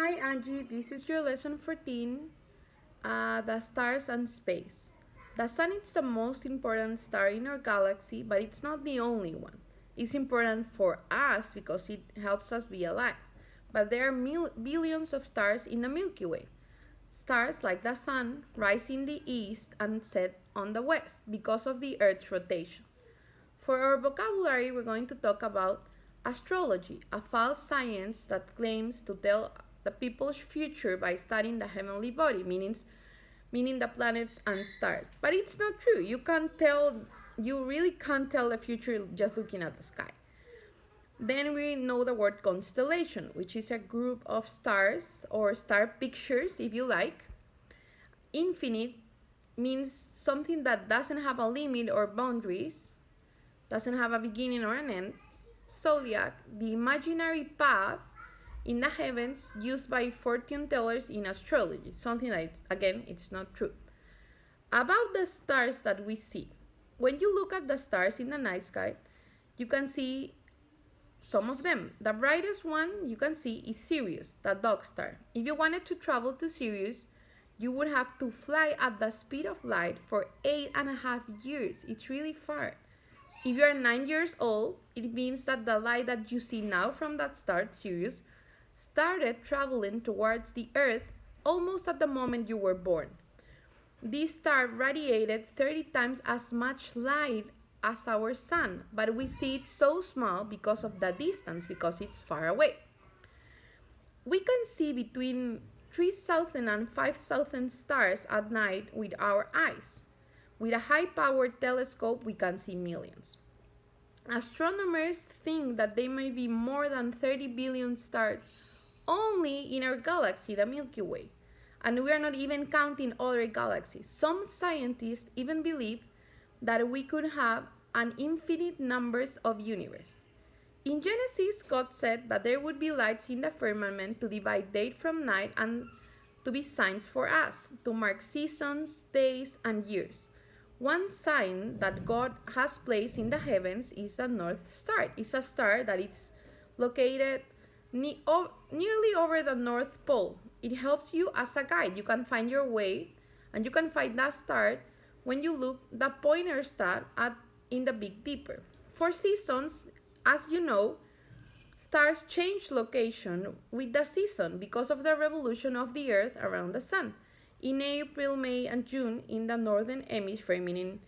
Hi Angie, this is your lesson 14, the stars and space. The sun is the most important star in our galaxy, but it's not the only one. It's important for us because it helps us be alive. But there are billions of stars in the Milky Way. Stars like the sun rise in the east and set on the west because of the Earth's rotation. For our vocabulary, we're going to talk about astrology, a false science that claims to tell the people's future by studying the heavenly body, meaning the planets and stars. But it's not true. You really can't tell the future just looking at the sky. Then we know the word constellation, which is a group of stars or star pictures, if you like. Infinite means something that doesn't have a limit or boundaries, doesn't have a beginning or an end. Zodiac, the imaginary path in the heavens used by fortune tellers in astrology, something that, again, it's not true. About the stars that we see, when you look at the stars in the night sky, you can see some of them. The brightest one you can see is Sirius, the dog star. If you wanted to travel to Sirius, you would have to fly at the speed of light for 8.5 years. It's really far. If you are 9 years old, it means that the light that you see now from that star, Sirius, started traveling towards the Earth almost at the moment you were born. This star radiated 30 times as much light as our sun, but we see it so small because of the distance, because it's far away. We can see between 3,000 and 5,000 stars at night with our eyes. With a high-powered telescope, we can see millions. Astronomers think that there may be more than 30 billion stars only in our galaxy, the Milky Way. And we are not even counting other galaxies. Some scientists even believe that we could have an infinite numbers of universes. In Genesis, God said that there would be lights in the firmament to divide day from night and to be signs for us, to mark seasons, days, and years. One sign that God has placed in the heavens is the North Star. It's a star that is located nearly over the North Pole. It helps you as a guide. You can find your way, and you can find that star when you look the pointer star in the Big Dipper. For seasons, as you know, stars change location with the season because of the revolution of the Earth around the sun. In April, May, and June in the northern hemisphere, meaning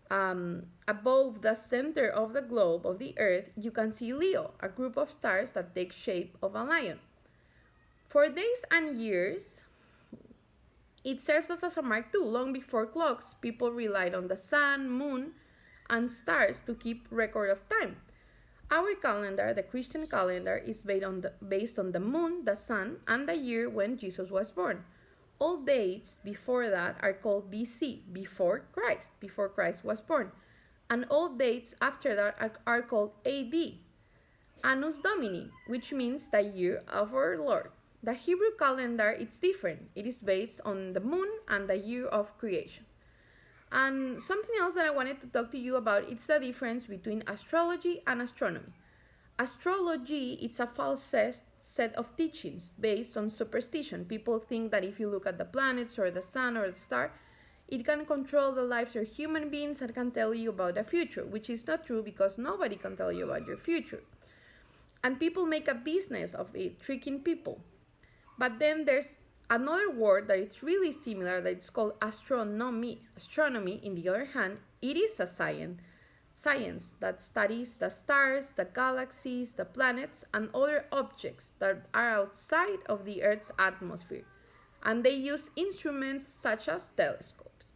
above the center of the globe of the Earth, you can see Leo, a group of stars that take shape of a lion. For days and years, it serves as a mark too. Long before clocks, people relied on the sun, moon, and stars to keep record of time. Our calendar, the Christian calendar, is based on the moon, the sun, and the year when Jesus was born. All dates before that are called BC, before Christ was born. And all dates after that are called AD, Annus Domini, which means the year of our Lord. The Hebrew calendar is different. It is based on the moon and the year of creation. And something else that I wanted to talk to you about is the difference between astrology and astronomy. Astrology is a false set of teachings based on superstition. People think that if you look at the planets or the sun or the star, it can control the lives of human beings and can tell you about the future, which is not true because nobody can tell you about your future. And people make a business of it, tricking people. But then there's another word that it's really similar that it's called astronomy. Astronomy, in the other hand, it is a science that studies the stars, the galaxies, the planets, and other objects that are outside of the Earth's atmosphere. And they use instruments such as telescopes.